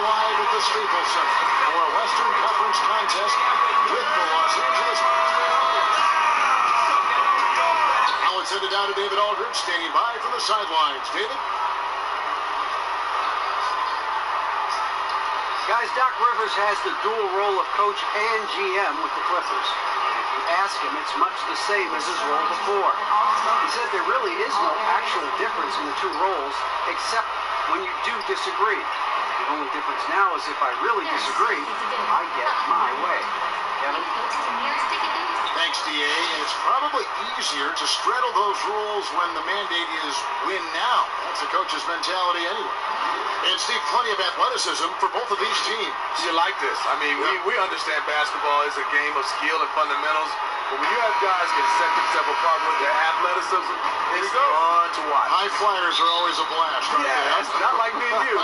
live at the Staples Center for a Western Conference contest with the Los Angeles. Now it's headed down to David Aldridge, standing by from the sidelines. David? Guys, Doc Rivers has the dual role of coach and GM with the Clippers. And if you ask him, it's much the same as his role before. He said there really is no actual difference in the two roles, except when you do disagree. The only difference now is if I really disagree, I get my way. Kevin? Thanks, D.A. And it's probably easier to straddle those rules when the mandate is win now. That's the coach's mentality anyway. And Steve, plenty of athleticism for both of these teams. You like this. I mean, we understand basketball is a game of skill and fundamentals. But when you have guys get set themselves apart with their athleticism, it's fun to watch. High flyers are always a blast, aren't they? That's not like me and you.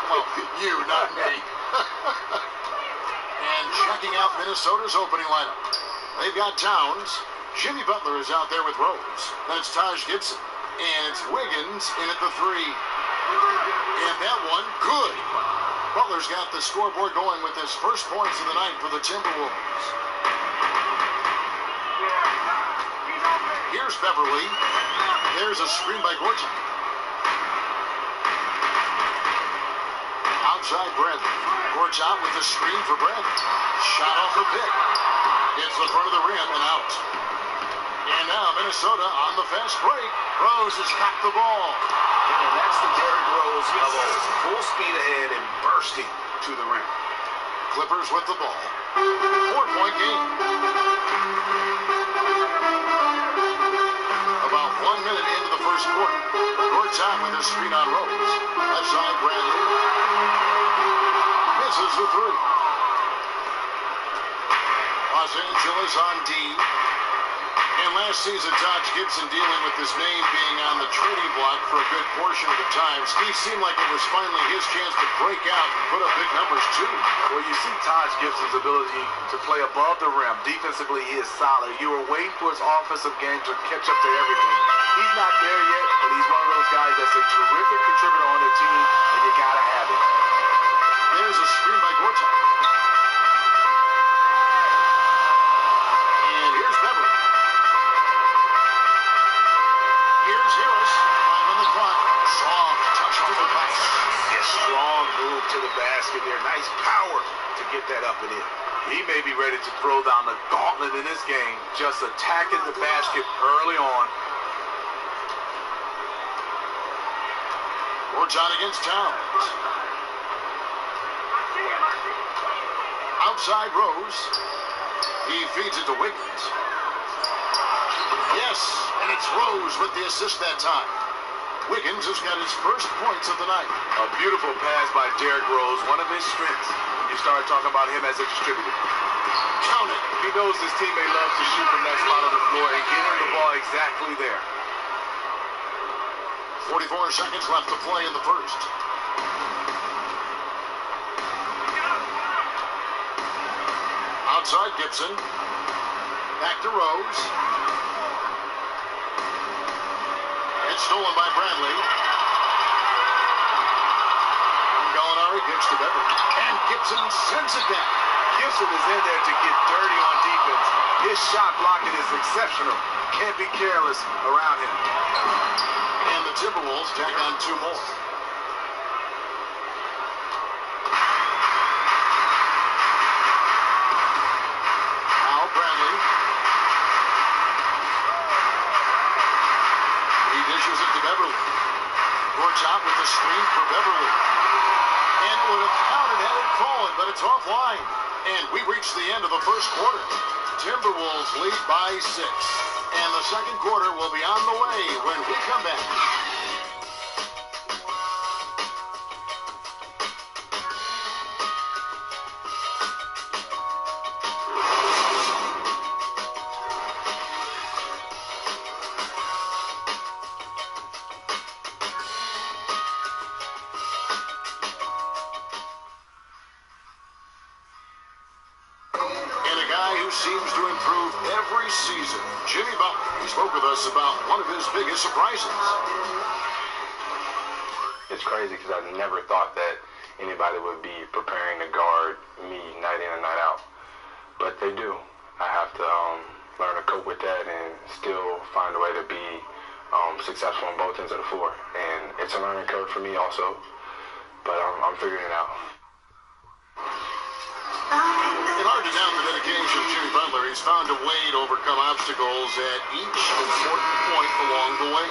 Well, you, not me. And checking out Minnesota's opening lineup. They've got Towns. Jimmy Butler is out there with Rose. Then it's Taj Gibson. And it's Wiggins in at the 3. And that one, good. Butler's got the scoreboard going with his first points of the night for the Timberwolves. Here's Beverly. There's a screen by Gorton. Outside Bradley. Gorton with the screen for Bradley. Shot off the pick. Hits the front of the rim and out. And now Minnesota on the fast break. Rose has got the ball. And that's the Derrick Rose of old. Full speed ahead and bursting to the rim. Clippers with the ball. 4-point game. About 1 minute into the first quarter. Gorton with his screen on Rose. Left side Bradley. Misses the 3. Los Angeles on D. And last season, Taj Gibson dealing with his name being on the trading block for a good portion of the time. Steve seemed like it was finally his chance to break out and put up big numbers, too. Well, you see Taj Gibson's ability to play above the rim. Defensively, he is solid. You were waiting for his offensive game to catch up to everything. He's not there yet, but he's one of those guys that's a terrific contributor on their team, and you got to have it. There's a screen by Gorton. And here's Beverly. Here's Harris. 5 on the clock. Soft touch on the pass. A strong move to the basket there. Nice power to get that up and in. He may be ready to throw down the gauntlet in this game, just attacking the basket early on. Gorton against Towns. Outside Rose. He feeds it to Wiggins. Yes, and it's Rose with the assist that time. Wiggins has got his first points of the night. A beautiful pass by Derrick Rose, one of his strengths when you start talking about him as a distributor. Count it. He knows his teammate loves to shoot from that spot on the floor and get him the ball exactly there. 44 seconds left to play in the first. Outside Gibson. Back to Rose. It's stolen by Bradley. Gallinari gets to Beverly. And Gibson sends it down. Gibson is in there to get dirty on defense. His shot blocking is exceptional. Can't be careless around him. And the Timberwolves tack on 2 more. Now Bradley. He dishes it to Beverly. Gorton with the screen for Beverly. And it would have counted had it fallen, but it's offline. And we reach the end of the first quarter. Timberwolves lead by 6. And the second quarter will be on the way when we come back. Seems to improve every season. Jimmy Butler, he spoke with us about one of his biggest surprises. It's crazy because I never thought that anybody would be preparing to guard me night in and night out. But they do. I have to learn to cope with that and still find a way to be successful on both ends of the floor. And it's a learning curve for me also, but I'm figuring it out. In hard to doubt the dedication of Jimmy Butler, he's found a way to overcome obstacles at each important point along the way.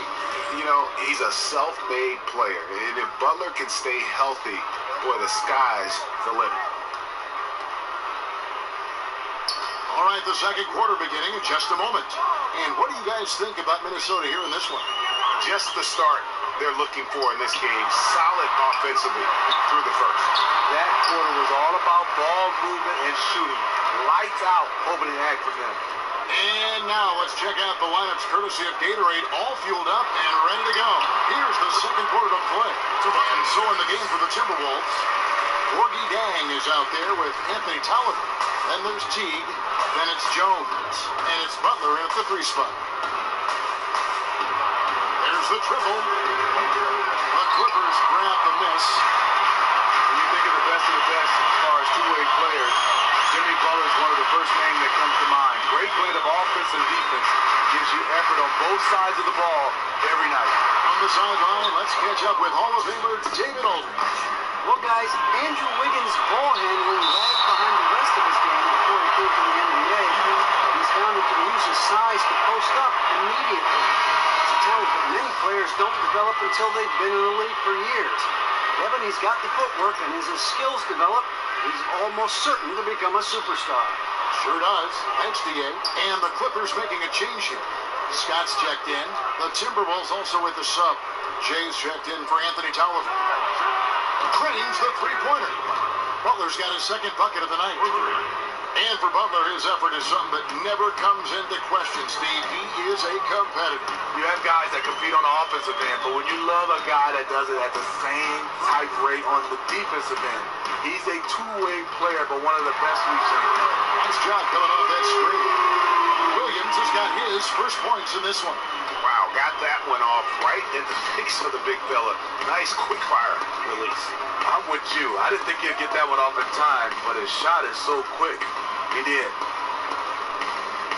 You know, he's a self-made player, and if Butler can stay healthy, boy, the sky's the limit. All right, the second quarter beginning in just a moment. And what do you guys think about Minnesota here in this one? Just the start they're looking for in this game. Solid offensively through the first. That quarter was all about ball movement and shooting. Lights out opening act for them. And now let's check out the lineups courtesy of Gatorade, all fueled up and ready to go. Here's the second quarter to play. And so in the game for the Timberwolves, Gorgie Dang is out there with Anthony Tolliver. Then there's Teague. Then it's Jones. And it's Butler in at the 3 spot. There's the triple. The Clippers grab the miss. When you think of the best as far as two-way players, Jimmy Butler is one of the first names that comes to mind. Great blend of offense and defense. Gives you effort on both sides of the ball every night. On the sideline, let's catch up with Hall of Famer David Aldridge. Well, guys, Andrew Wiggins' ball handling lagged behind the rest of his game before he came to the NBA. He's found he can use his size to post up immediately. It's a talent that many players don't develop until they've been in the league for years. Kevin, he's got the footwork, and as his skills develop, he's almost certain to become a superstar. Sure does. Thanks, D.A. And the Clippers making a change here. Scott's checked in. The Timberwolves also with the sub. Jay's checked in for Anthony Tolliver. Crane's the three-pointer. Butler's got his second bucket of the night. And for Butler, his effort is something that never comes into question, Steve. He is a competitor. You have guys that compete on the offensive end, but when you love a guy that does it at the same type rate on the defensive end, he's a two-way player, but one of the best we've seen. Nice job coming off that screen. Williams has got his first points in this one. Wow, got that one off right in the face of the big fella. Nice quick fire release. I'm with you. I didn't think he'd get that one off in time, but his shot is so quick. He did.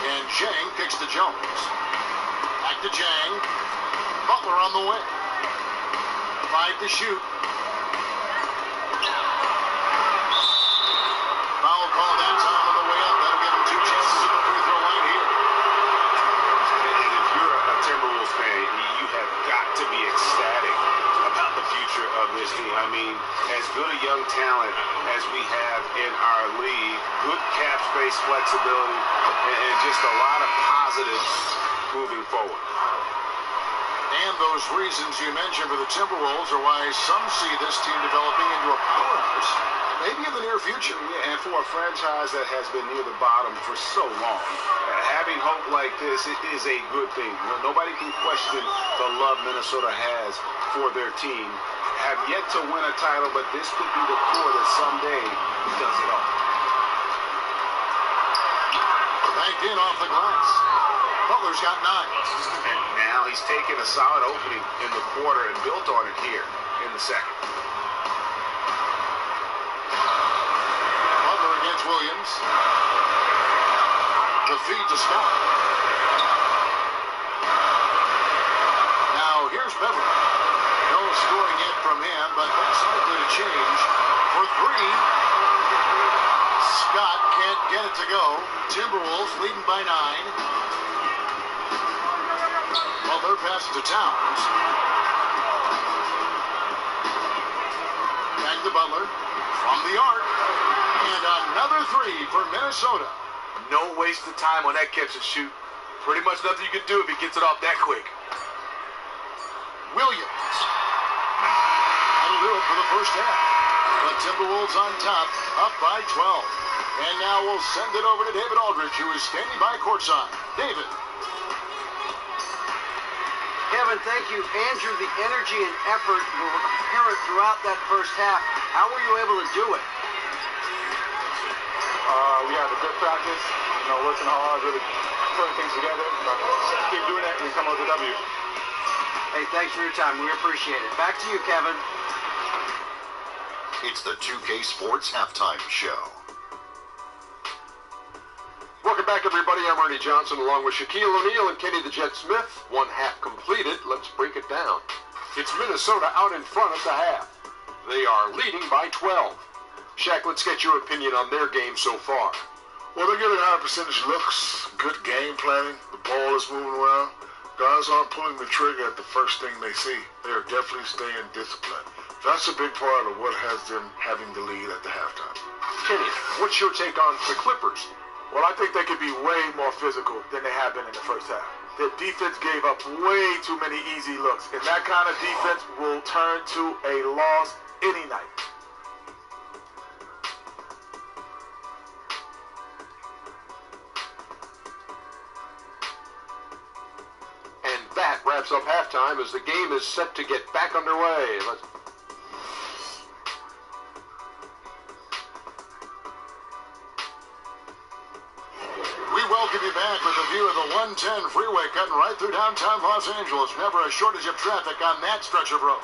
And Jang kicks to Jones. Back to Jang. Butler on the way. 5 to shoot. Foul call that time on the way up. That'll give him 2 chances at the free throw line here. And if you're a Timberwolves fan, you have got to be ecstatic about the future of this team. I mean, as good a young talent as we have in our league, good cap space flexibility, and just a lot of positives moving forward. And those reasons you mentioned for the Timberwolves are why some see this team developing into a powerhouse, maybe in the near future. Yeah, and for a franchise that has been near the bottom for so long, having hope like this is a good thing. Nobody can question the love Minnesota has for their team. Have yet to win a title, but this could be the core that someday does it all. Banked in off the glass. Butler's got 9. And now he's taken a solid opening in the quarter and built on it here in the second. Butler against Williams. The feed to Scott. Now here's Beverly. No scoring yet from him, but that's likely to change. For 3. Scott can't get it to go. Timberwolves leading by 9. Butler passes to Towns. Back to Butler. From the arc. And another 3 for Minnesota. No waste of time on that catch and shoot. Pretty much nothing you can do if he gets it off that quick. Williams. That'll do it for the first half. The Timberwolves on top, up by 12. And now we'll send it over to David Aldridge, who is standing by courtside. David. Kevin, thank you. Andrew, the energy and effort were apparent throughout that first half. How were you able to do it? We had a good practice, working hard, really putting things together. Keep doing that and come out with a W. Hey, thanks for your time. We appreciate it. Back to you, Kevin. It's the 2K Sports Halftime Show. Welcome back, everybody. I'm Ernie Johnson, along with Shaquille O'Neal and Kenny the Jet Smith. One half completed. Let's break it down. It's Minnesota out in front at the half. They are leading by 12. Shaq, let's get your opinion on their game so far. Well, they're getting high percentage looks, good game planning. The ball is moving around. Guys aren't pulling the trigger at the first thing they see. They're definitely staying disciplined. That's a big part of what has them having the lead at the halftime. Kenny, what's your take on the Clippers? Well, I think they could be way more physical than they have been in the first half. Their defense gave up way too many easy looks, and that kind of defense will turn to a loss any night. And that wraps up halftime as the game is set to get back underway. Welcome you back with a view of the 110 freeway cutting right through downtown Los Angeles. Never a shortage of traffic on that stretch of road.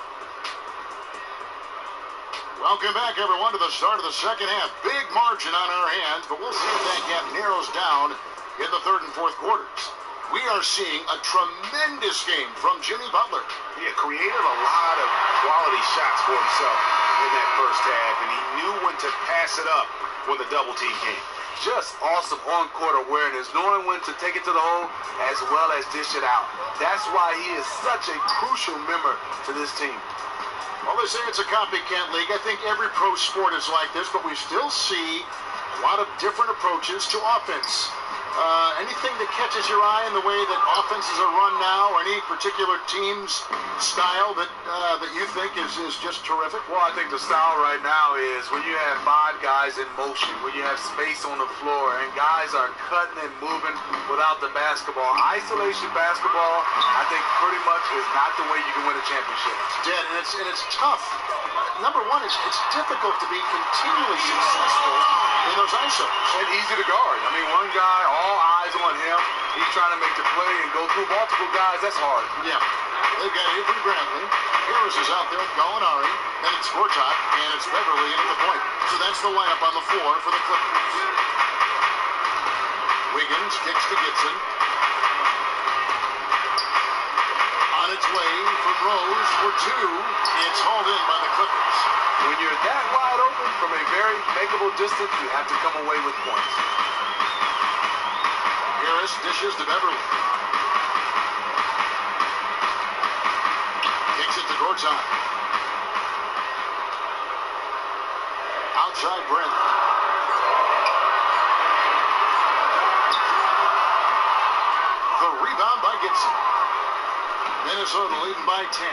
Welcome back, everyone, to the start of the second half. Big margin on our hands, but we'll see if that gap narrows down in the third and fourth quarters. We are seeing a tremendous game from Jimmy Butler. He created a lot of quality shots for himself in that first half, and he knew when to pass it up when the double team came. Just awesome on-court awareness, knowing when to take it to the hole as well as dish it out. That's why he is such a crucial member to this team. Well, they say it's a copycat league. I think every pro sport is like this, but we still see a lot of different approaches to offense. Anything that catches your eye in the way that offenses are run now, or any particular team's style that you think is just terrific? Well, I think the style right now is when you have 5 guys in motion, when you have space on the floor, and guys are cutting and moving without the basketball. Isolation basketball, I think pretty much is not the way you can win a championship. Dead, and it's tough. Number one, it's difficult to be continually successful in those isos. And easy to guard. I mean, one guy, all eyes on him. He's trying to make the play and go through multiple guys. That's hard. Yeah. They've got Avery Bradley. Harris is out there with Gallinari. Then it's Gortat, and it's Beverly in at the point. So that's the lineup on the floor for the Clippers. Wiggins kicks to Gibson. On its way from Rose for 2. It's hauled in by the Clippers. When you're that wide open from a very makeable distance, you have to come away with points. Harris dishes to Beverly. Kicks it to Gortat. Outside Brent. The rebound by Gibson. Minnesota leading by 10.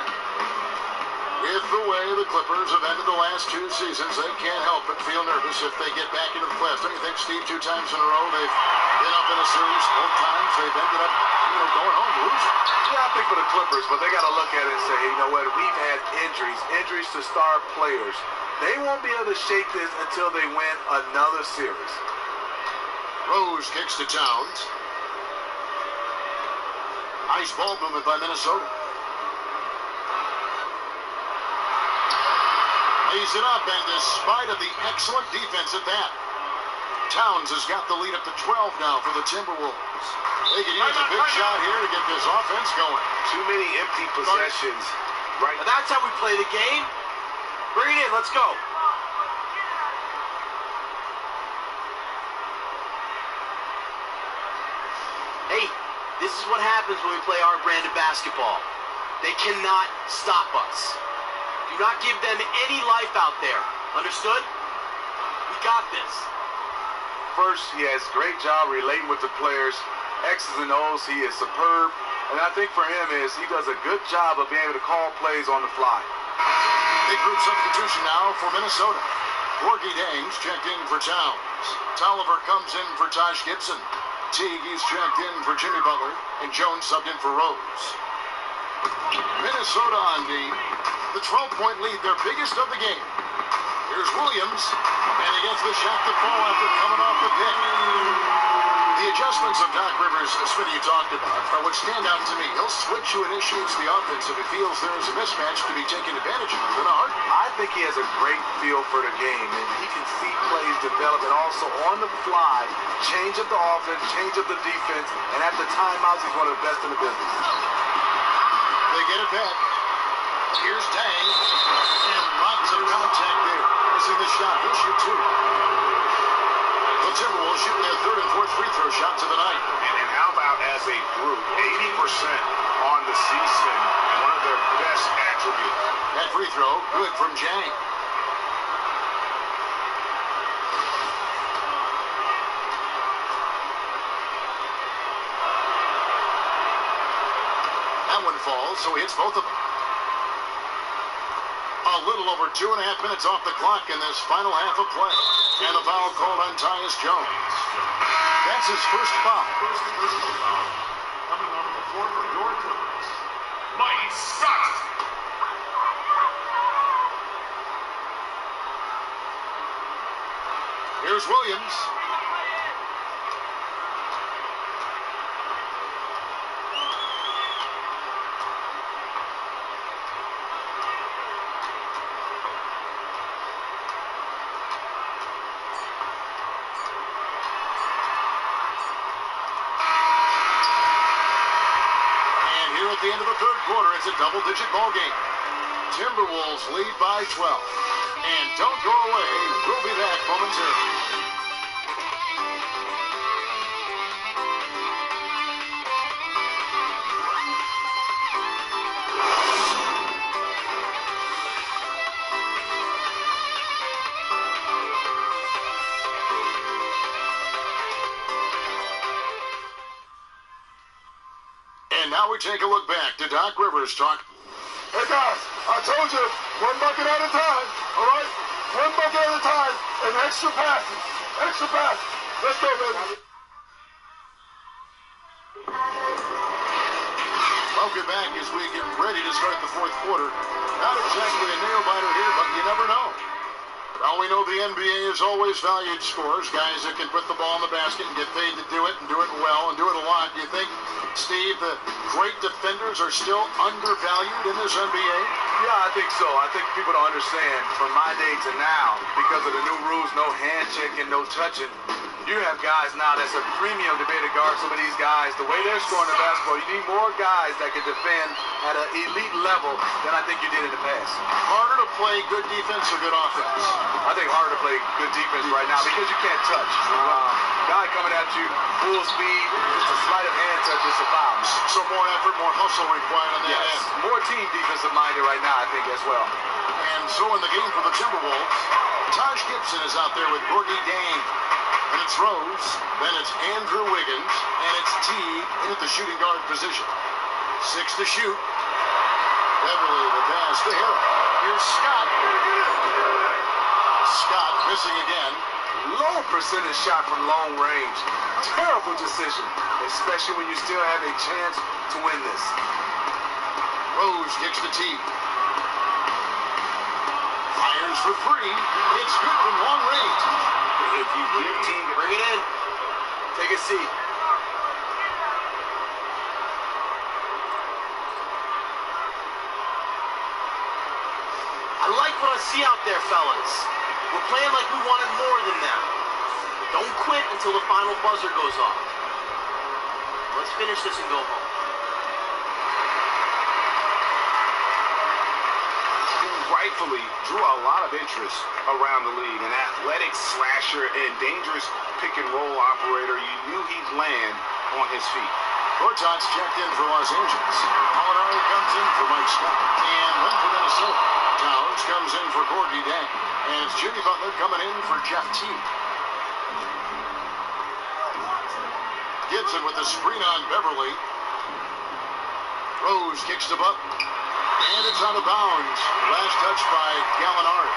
With the way the Clippers have ended the last 2 seasons, they can't help but feel nervous if they get back into the playoffs. Don't you think, Steve, 2 times in a row they've been up in a series? Both times they've ended up, going home losing. Yeah, I think for the Clippers, but they got to look at it and say, hey, you know what? We've had injuries to star players. They won't be able to shake this until they win another series. Rose kicks to Towns. Nice ball movement by Minnesota. Lays it up, and despite of the excellent defense at that, Towns has got the lead up to 12 now for the Timberwolves. They can use a big shot here to get this offense going. Too many empty possessions. Right. Now that's how we play the game. Bring it in. Let's go. Hey, this is what happens when we play our brand of basketball. They cannot stop us. Do not give them any life out there. Understood? We got this. First, he has a great job relating with the players. X's and O's, he is superb. And I think for him is he does a good job of being able to call plays on the fly. Big group substitution now for Minnesota. Gorgie Dames checked in for Towns. Tolliver comes in for Taj Gibson. Teague's checked in for Jimmy Butler. And Jones subbed in for Rose. Minnesota on the 12-point lead, their biggest of the game. Here's Williams, and he gets the shot to fall after coming off the pick. The adjustments of Doc Rivers, Smitty, you talked about, are what stand out to me. He'll switch who initiates the offense if he feels there is a mismatch to be taken advantage of in a heartbeat. I think he has a great feel for the game, and he can see plays develop, and also on the fly, change up the offense, change up the defense, and at the timeouts, he's one of the best in the business. They get it back. Here's Dang, and lots of contact there. Missing the shot. He'll shoot two. The Timberwolves shooting their third and fourth free throw shots of the night. And how about as a group, 80% on the season, one of their best attributes. That free throw, good from Jang. That one falls, so he hits both of them. A little over 2.5 minutes off the clock in this final half of play. And a foul called on Tyus Jones. That's his first foul. First personal foul coming on the floor for your Clippers. Mike Scott. Here's Williams. At the end of the third quarter, it's a double-digit ball game. Timberwolves lead by 12. And don't go away. We'll be back momentarily. And now we take a look back to Doc Rivers talk. Hey guys, I told you, one bucket at a time, all right? One bucket at a time, and extra passes. Extra passes. Let's go, baby. Welcome back as we get ready to start the fourth quarter. Not exactly a nail-biter here, but you never know. Well, we know the NBA has always valued scorers, guys that can put the ball in the basket and get paid to do it and do it well and do it a lot. Do you think, Steve, the great defenders are still undervalued in this NBA? Yeah, I think so. I think people don't understand from my day to now, because of the new rules, no handshaking, no touching. You have guys now that's a premium to be able to guard some of these guys. The way they're scoring the basketball, you need more guys that can defend at an elite level than I think you did in the past. Harder to play good defense or good offense? I think harder to play good defense right now because you can't touch. Guy coming at you, full speed, just a sleight of hand touch, it's a foul. So more effort, more hustle required on that end. More team defensive minded right now, I think, as well. And so in the game for the Timberwolves, Taj Gibson is out there with Gorgie Dang. And it's Rose, then it's Andrew Wiggins, and it's T in at the shooting guard position. 6 to shoot. Beverly the pass to Harrell. Here's Scott. Scott missing again. Low percentage shot from long range. Terrible decision, especially when you still have a chance to win this. Rose kicks the T. Fires for three. It's good from long range. If you give team, bring it in. Take a seat. I like what I see out there, fellas. We're playing like we wanted more than them. Don't quit until the final buzzer goes off. Let's finish this and go home. Rightfully drew a lot of interest around the league. An athletic slasher and dangerous pick-and-roll operator. You knew he'd land on his feet. Gortat's checked in for Los Angeles. Molinari comes in for Mike Scott. And then for Minnesota, Towns comes in for Gorgie Dang. And it's Jimmy Butler coming in for Jeff T. Gibson with the screen on Beverly. Rose kicks to Butler. And it's out of bounds. Last touch by Gallinari.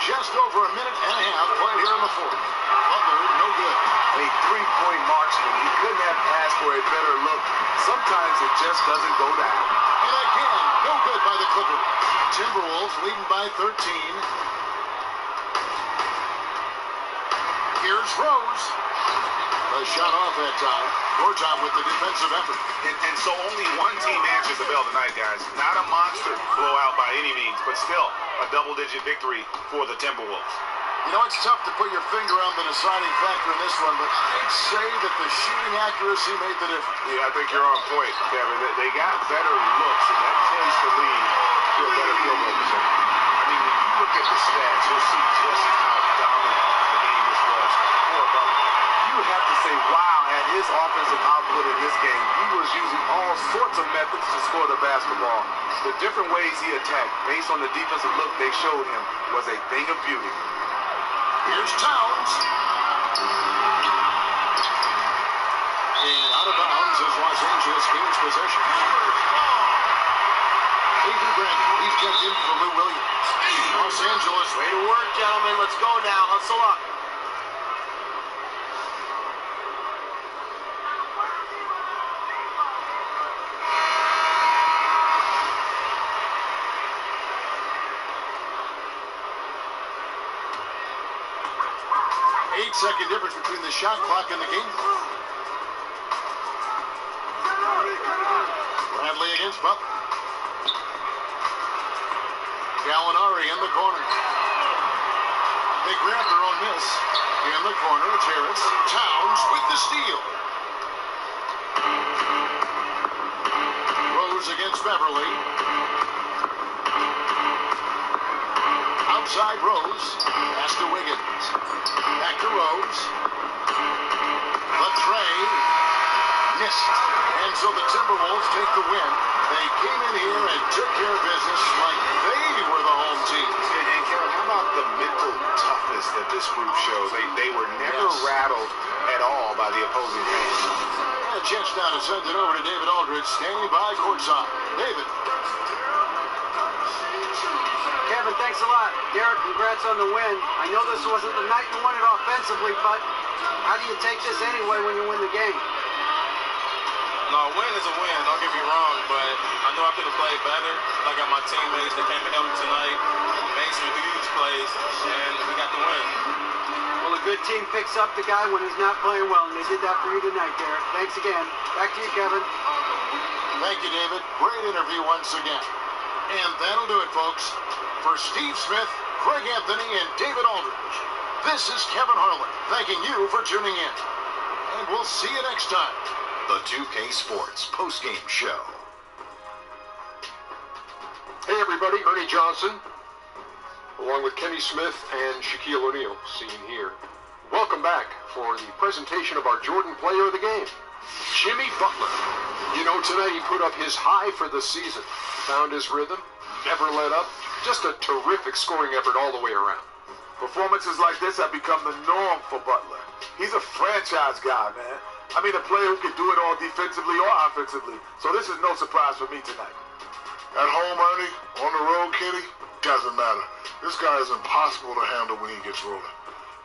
Just over a minute and a half played here in the fourth. Butler, no good. A three-point marksman. He couldn't have asked for a better look. Sometimes it just doesn't go down. And again, no good by the Clippers. Timberwolves leading by 13. Here's Rose. A shot off that time. Gorton with the defensive effort. And so only one team answers the bell tonight, guys. Not a monster blowout by any means, but still a double-digit victory for the Timberwolves. You know, it's tough to put your finger on the deciding factor in this one, but I'd say that the shooting accuracy made the difference. Yeah, I think you're on point, Kevin. They got better looks, and that tends to lead to a better field goal percentage. I mean, when you look at the stats, you'll see just how dominant the game this was for Butler. You would have to say, wow, at his offensive output in this game, he was using all sorts of methods to score the basketball. The different ways he attacked, based on the defensive look they showed him, was a thing of beauty. Here's Towns. And out of bounds as Los Angeles gains possession. Avery Brandon, he's checked in for Lou Williams. Los Angeles. Way to work, gentlemen. Let's go now. Hustle up. Eight-second difference between the shot clock and the game clock. Bradley against Butler. Gallinari in the corner. They grab their own miss. In the corner, it's Harris. Towns with the steal. Rose against Beverly. Outside Rose. Pass to Wiggins. Back to Rose. The tray. Missed. And so the Timberwolves take the win. They came in here and took care of business like they were the home team. And Kevin, how about the mental toughness that this group shows? They were never rattled at all by the opposing fans. And a chance now to send it over to David Aldridge, standing by courtside. David. Kevin, thanks a lot. Derek, congrats on the win. I know this wasn't the night you won it offensively, but how do you take this anyway when you win the game? No, a win is a win, don't get me wrong, but I know I could have played better. I got my teammates that came to help me tonight, made some huge plays, and we got the win. Well, a good team picks up the guy when he's not playing well, and they did that for you tonight, Derek. Thanks again. Back to you, Kevin. Thank you, David. Great interview once again. And that'll do it, folks. For Steve Smith, Craig Anthony, and David Aldridge, this is Kevin Harlan thanking you for tuning in. And we'll see you next time. The 2K Sports postgame show. Hey everybody, Ernie Johnson, along with Kenny Smith and Shaquille O'Neal, seen here. Welcome back for the presentation of our Jordan Player of the Game, Jimmy Butler. You know, tonight he put up his high for the season, found his rhythm, never let up, just a terrific scoring effort all the way around. Performances like this have become the norm for Butler. He's a franchise guy, man. I mean, a player who can do it all defensively or offensively. So this is no surprise for me tonight. At home, Ernie, on the road, Kitty, doesn't matter. This guy is impossible to handle when he gets rolling.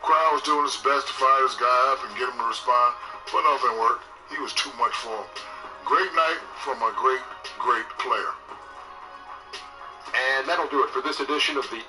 Crowd was doing his best to fire this guy up and get him to respond, but nothing worked. He was too much for him. Great night from a great, great player. And that'll do it for this edition of the